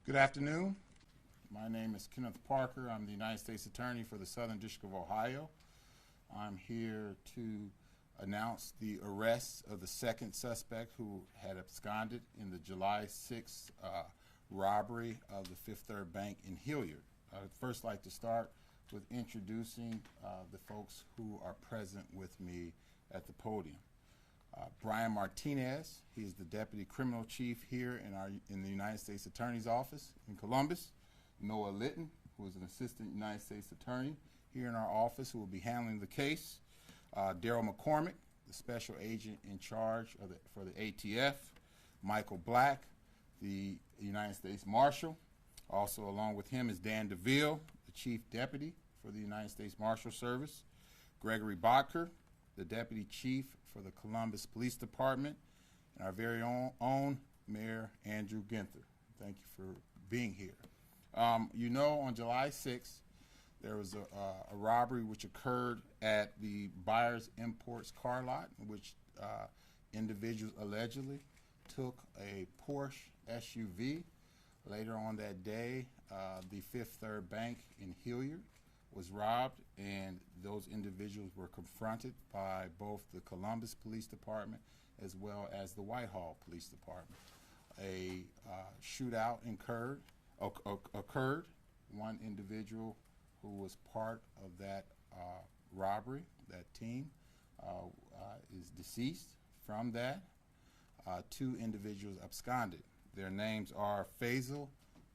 Good afternoon. My name is Kenneth Parker. I'm the United States Attorney for the Southern District of Ohio. I'm here to announce the arrest of the second suspect who had absconded in the July 6th robbery of the Fifth Third Bank in Hilliard. I'd first like to start with introducing the folks who are present with me at the podium. Brian Martinez, he is the Deputy Criminal Chief here in the United States Attorney's Office in Columbus. Noah Litton, who is an Assistant United States Attorney here in our office, who will be handling the case. Daryl McCormick, the Special Agent in charge for the ATF. Michael Black, the United States Marshal. Also along with him is Dan DeVille, the Chief Deputy for the United States Marshal Service. Gregory Bodker, the Deputy Chief for the Columbus Police Department, and our very own Mayor Andrew Ginther. Thank you for being here. You know, on July 6th, there was a robbery which occurred at the Buyers Imports car lot, in which individuals allegedly took a Porsche SUV. Later on that day, the Fifth Third Bank in Hilliard was robbed, and those individuals were confronted by both the Columbus Police Department as well as the Whitehall Police Department. A shootout occurred. One individual who was part of that robbery, that team, is deceased from that. Two individuals absconded. Their names are Faisal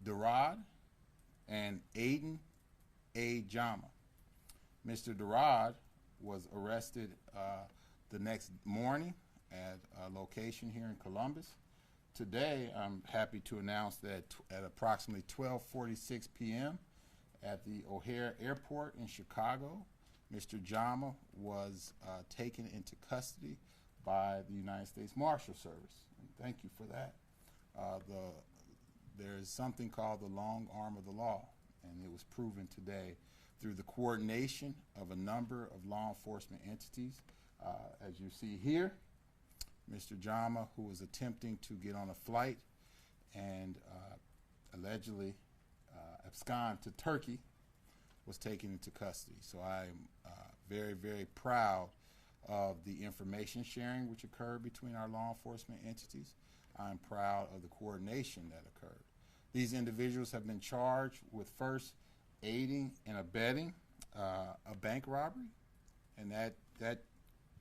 Darad and Aiden A. Jama. Mr. Darad was arrested the next morning at a location here in Columbus. Today, I'm happy to announce that at approximately 12:46 p.m. at the O'Hare Airport in Chicago, Mr. Jama was taken into custody by the United States Marshal Service. And thank you for that. There is something called the long arm of the law, and it was proven today through the coordination of a number of law enforcement entities. As you see here, Mr. Jama, who was attempting to get on a flight and allegedly abscond to Turkey, was taken into custody. So I am very, very proud of the information sharing which occurred between our law enforcement entities. I'm proud of the coordination that occurred. These individuals have been charged with first aiding and abetting a bank robbery, and that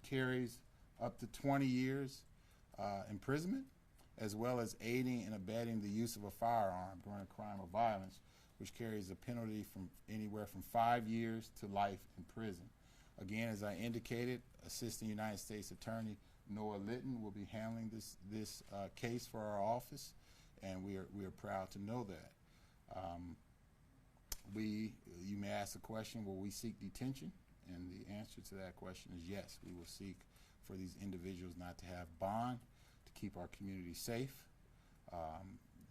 carries up to 20 years imprisonment, as well as aiding and abetting the use of a firearm during a crime of violence, which carries a penalty from anywhere from 5 years to life in prison. Again, as I indicated, Assistant United States Attorney Noah Litton will be handling this case for our office, and we are proud to know that. You may ask the question, will we seek detention? And the answer to that question is yes. We will seek for these individuals not to have bond, to keep our community safe.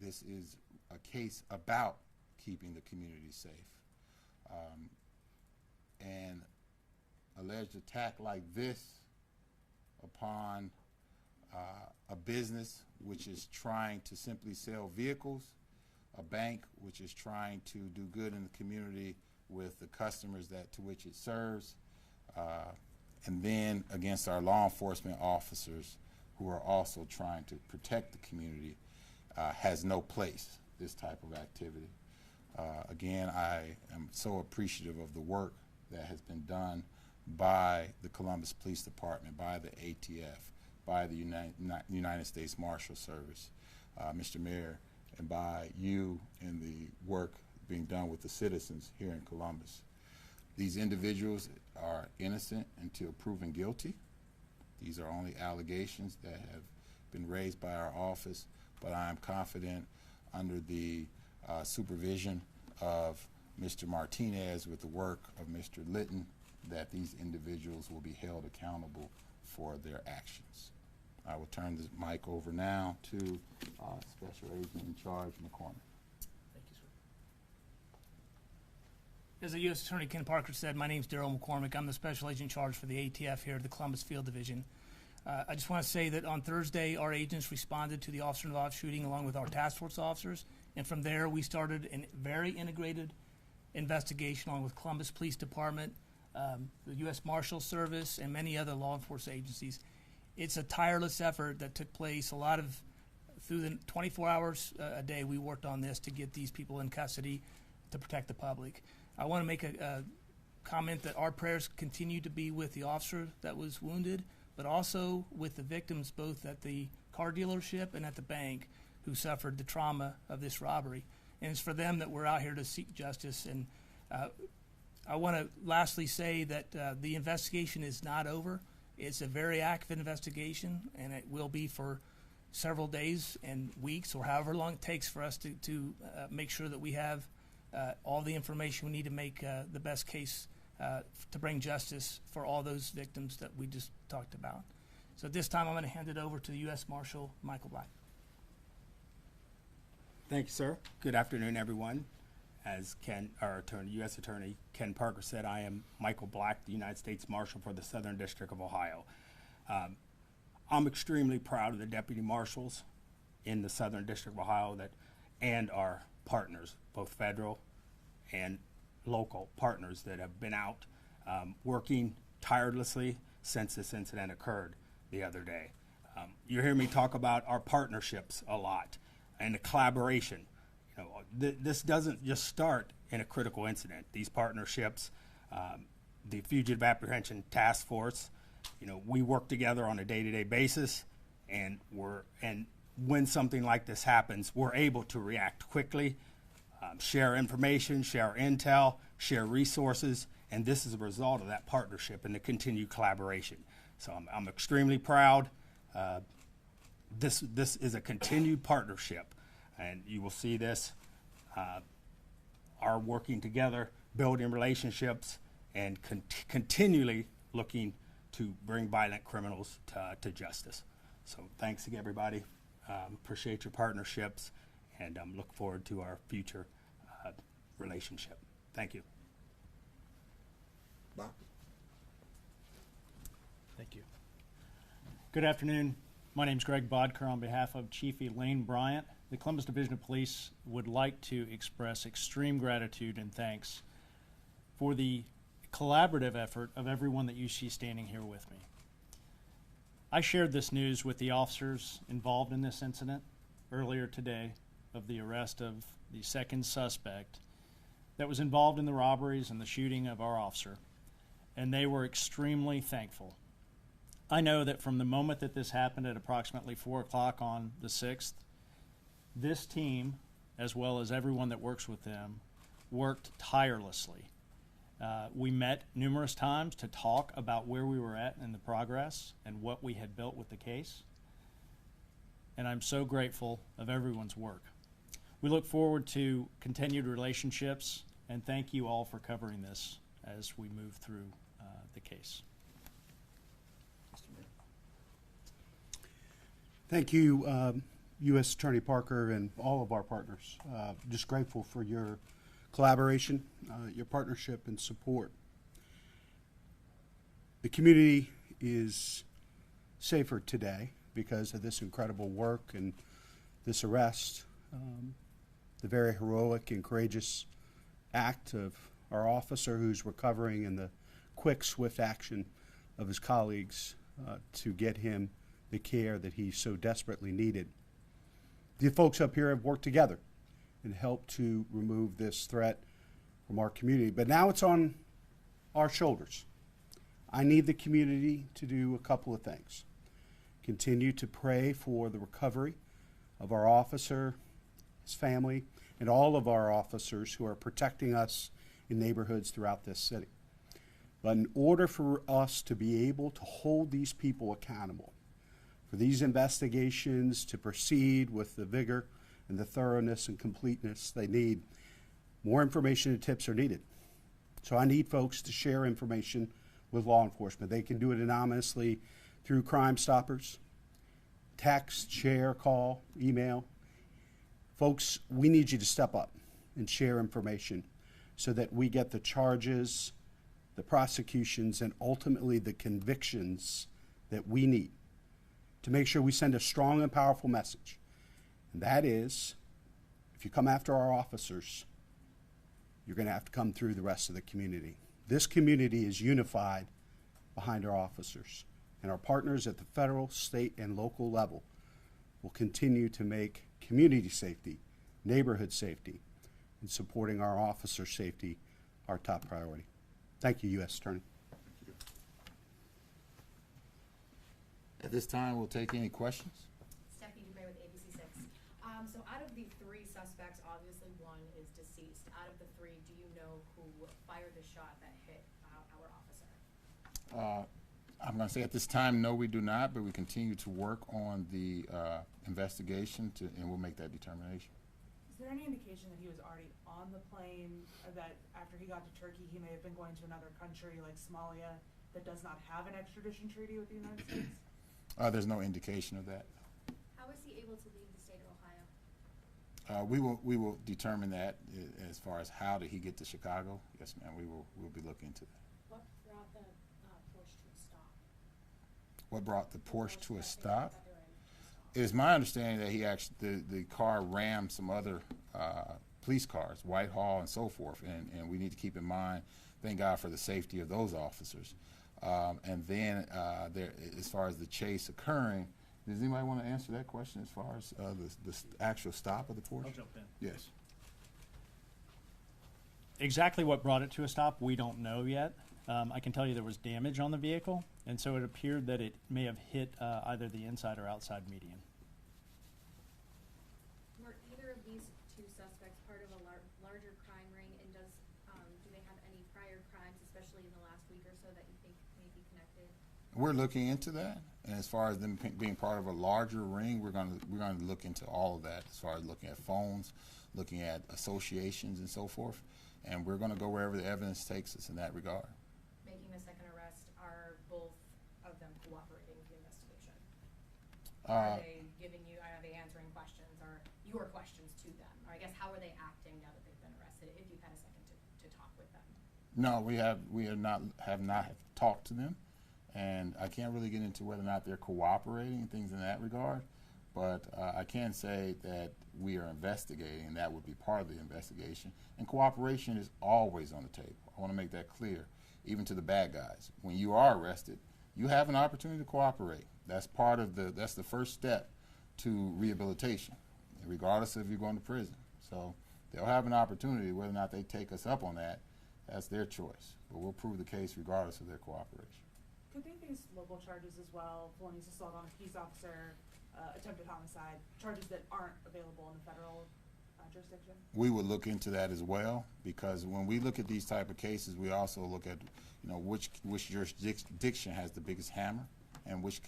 This is a case about keeping the community safe. An alleged attack like this upon a business which is trying to simply sell vehicles, a bank which is trying to do good in the community with the customers to which it serves, and then against our law enforcement officers who are also trying to protect the community, has no place, this type of activity. Again, I am so appreciative of the work that has been done by the Columbus Police Department, by the ATF, by the United States Marshal Service, Mr. Mayor, and by you and the work being done with the citizens here in Columbus. These individuals are innocent until proven guilty. These are only allegations that have been raised by our office, but I am confident under the supervision of Mr. Martinez with the work of Mr. Litton that these individuals will be held accountable for their actions. I will turn the mic over now to Special Agent in charge, McCormick. Thank you, sir. As the U.S. Attorney Ken Parker said, my name is Daryl McCormick. I'm the Special Agent in charge for the ATF here at the Columbus Field Division. I just want to say that on Thursday, our agents responded to the officer-involved shooting along with our task force officers And from there, we started a very integrated investigation along with Columbus Police Department, the U.S. Marshal Service, and many other law enforcement agencies. It's a tireless effort that took place. Through the 24 hours a day, we worked on this to get these people in custody to protect the public. I want to make a comment that our prayers continue to be with the officer that was wounded, but also with the victims both at the car dealership and at the bank who suffered the trauma of this robbery. And it's for them that we're out here to seek justice. And I want to lastly say that the investigation is not over. It's a very active investigation, and it will be for several days and weeks or however long it takes for us to make sure that we have all the information we need to make the best case to bring justice for all those victims that we just talked about. So at this time, I'm going to hand it over to the U.S. Marshal, Michael Black. Thank you, sir. Good afternoon, everyone. As our U.S. Attorney Ken Parker said, I am Michael Black, the United States Marshal for the Southern District of Ohio. I'm extremely proud of the deputy marshals in the Southern District of Ohio and our partners, both federal and local partners that have been out working tirelessly since this incident occurred the other day. You hear me talk about our partnerships a lot and the collaboration. You know, this doesn't just start in a critical incident. These partnerships, the Fugitive Apprehension Task Force, you know, we work together on a day-to-day basis, and when something like this happens, we're able to react quickly, share information, share intel, share resources, and this is a result of that partnership and the continued collaboration. So I'm extremely proud. This is a continued partnership, and you will see this, our working together, building relationships, and continually looking to bring violent criminals to justice. So thanks again, everybody. Appreciate your partnerships, and look forward to our future relationship. Thank you. Bob? Thank you. Good afternoon. My name is Greg Bodker. On behalf of Chief Elaine Bryant, the Columbus Division of Police would like to express extreme gratitude and thanks for the collaborative effort of everyone that you see standing here with me. I shared this news with the officers involved in this incident earlier today of the arrest of the second suspect that was involved in the robberies and the shooting of our officer, and they were extremely thankful. I know that from the moment that this happened at approximately 4 o'clock on the 6th, this team, as well as everyone that works with them, worked tirelessly. We met numerous times to talk about where we were at in the progress and what we had built with the case. And I'm so grateful of everyone's work. We look forward to continued relationships, and thank you all for covering this as we move through the case. Thank you, U.S. Attorney Parker and all of our partners. Just grateful for your collaboration, your partnership and support. The community is safer today because of this incredible work and this arrest, the very heroic and courageous act of our officer who's recovering and the quick, swift action of his colleagues to get him the care that he so desperately needed. The folks up here have worked together and helped to remove this threat from our community. But now it's on our shoulders. I need the community to do a couple of things. Continue to pray for the recovery of our officer, his family, and all of our officers who are protecting us in neighborhoods throughout this city. But in order for us to be able to hold these people accountable, for these investigations to proceed with the vigor and the thoroughness and completeness they need, more information and tips are needed. So I need folks to share information with law enforcement. They can do it anonymously through Crime Stoppers, text, share, call, email. Folks, we need you to step up and share information so that we get the charges, the prosecutions, and ultimately the convictions that we need to make sure we send a strong and powerful message. And that is, If you come after our officers, you're going to have to come through the rest of the community. This community is unified behind our officers, and our partners at the federal, state, and local level will continue to make community safety, neighborhood safety, and supporting our officer safety our top priority. Thank you, U.S. Attorney. At this time, we'll take any questions. Stephanie Dubray with ABC6. So out of the three suspects, obviously one is deceased. Out of the three, do you know who fired the shot that hit our officer? I'm going to say at this time, no, we do not, but we continue to work on the investigation, and we'll make that determination. Is there any indication that he was already on the plane, that after he got to Turkey, he may have been going to another country like Somalia that does not have an extradition treaty with the United States? There's no indication of that. How was he able to leave the state of Ohio? We will determine that as far as how did he get to Chicago. Yes, ma'am. We'll be looking into that. What brought the Porsche to a stop? What brought the Porsche to a stop? It is my understanding that he actually the car rammed some other police cars, Whitehall and so forth, and we need to keep in mind, thank God for the safety of those officers. And then there, as far as the chase occurring, does anybody want to answer that question as far as the actual stop of the Porsche? I'll jump in. Yes. Exactly what brought it to a stop, we don't know yet. I can tell you there was damage on the vehicle, and so it appeared that it may have hit either the inside or outside median. Were either of these two suspects part of a larger crime ring, and do they have any prior crimes, especially in the last week or so, that you think may be connected? We're looking into that, and as far as them being part of a larger ring, we're going to look into all of that. As far as looking at phones, looking at associations, and so forth, and we're going to go wherever the evidence takes us in that regard. Making the second arrest, are both of them cooperating with the investigation? Uh, Are they giving you? Are they answering questions, or your questions to them? Or I guess how are they acting now that they've been arrested? If you've had a second to talk with them. No, we have not talked to them, and I can't really get into whether or not they're cooperating and things in that regard. But I can say that we are investigating, and that would be part of the investigation. And cooperation is always on the table. I want to make that clear, even to the bad guys. When you are arrested, you have an opportunity to cooperate. That's part of that's the first step to rehabilitation, regardless if you're going to prison. So they'll have an opportunity. Whether or not they take us up on that, that's their choice. But we'll prove the case regardless of their cooperation. Could they face local charges as well, felonious assault on a peace officer, attempted homicide, charges that aren't available in the federal jurisdiction? We would look into that as well, because when we look at these type of cases, we also look at, which jurisdiction has the biggest hammer, and which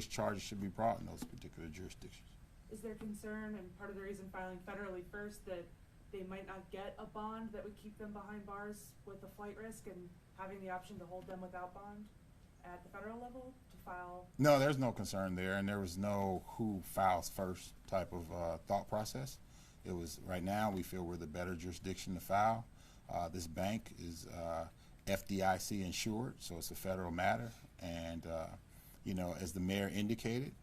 charges should be brought in those particular jurisdictions. Is there concern, and part of the reason filing federally first, that they might not get a bond that would keep them behind bars with a flight risk, and having the option to hold them without bond at the federal level to file? No, there's no concern there, and there was no who files first type of thought process. It was, right now, we feel we're the better jurisdiction to file. This bank is FDIC insured, so it's a federal matter. And, as the mayor indicated,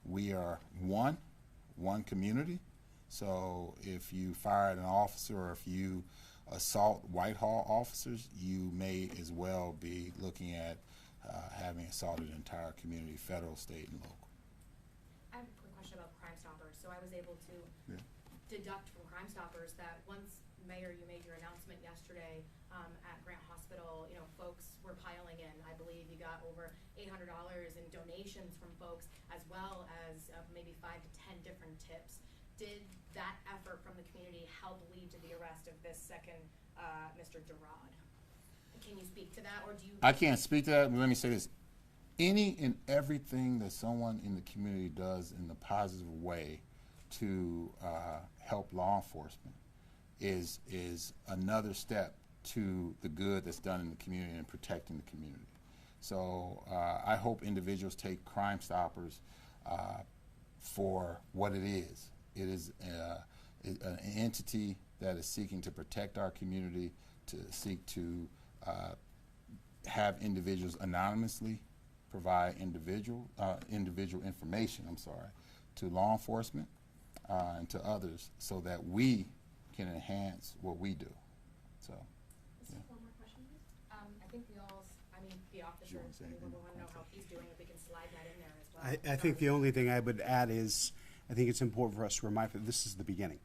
we are one community. So if you fired an officer, or if you assault Whitehall officers, you may as well be looking at having assaulted an entire community, federal, state, and local. I have a quick question about Crime Stoppers. So I was able to deduct from Crime Stoppers that once, Mayor, you made your announcement yesterday at Grant Hospital, folks were piling in. I believe you got over $800 in donations from folks, as well as maybe 5 to 10 different tips. Did that effort from the community help lead to the arrest of this second Mr. Gerard? Can you speak to that, or do you? I can't speak to that, but let me say this. Any and everything that someone in the community does in a positive way to help law enforcement is another step to the good that's done in the community and protecting the community. So I hope individuals take Crime Stoppers for what it is. It is an entity that is seeking to protect our community, to seek to have individuals anonymously provide individual information, to law enforcement, and to others so that we can enhance what we do. So, Just one more question, please. I think the officer, wanna say we anything? want to know how he's doing, if we can slide that in there as well. I think the only thing I would add is, I think it's important for us to remind that this is the beginning.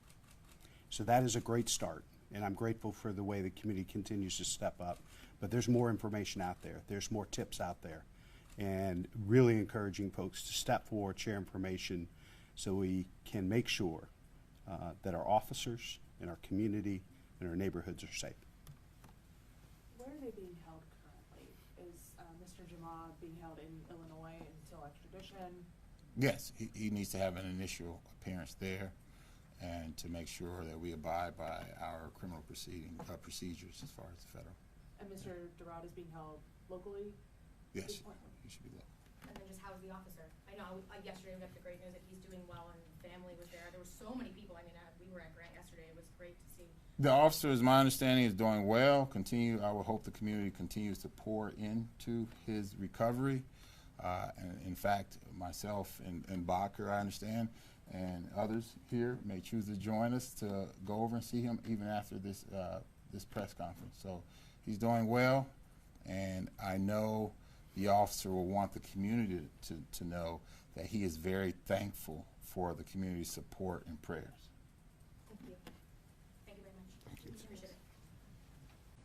So that is a great start, and I'm grateful for the way the community continues to step up. But there's more information out there. There's more tips out there. And really encouraging folks to step forward, share information, so we can make sure that our officers and our community and our neighborhoods are safe. Where are they being held currently? Is Mr. Jama being held in Illinois until extradition? yes, he needs to have an initial appearance there and to make sure that we abide by our criminal procedures as far as the federal. And Mr. Dorado is being held locally? Yes, This point? he should be local. And then just how's the officer? I know yesterday we got the great news that he's doing well and family was there. There were so many people. I mean, we were at Grant yesterday. It was great to see. The officer, is my understanding, is doing well. I would hope the community continues to pour into his recovery. And in fact, myself and Bacher, I understand, and others here may choose to join us to go over and see him even after this press conference. So he's doing well, and I know the officer will want the community to know that he is very thankful for the community's support and prayers.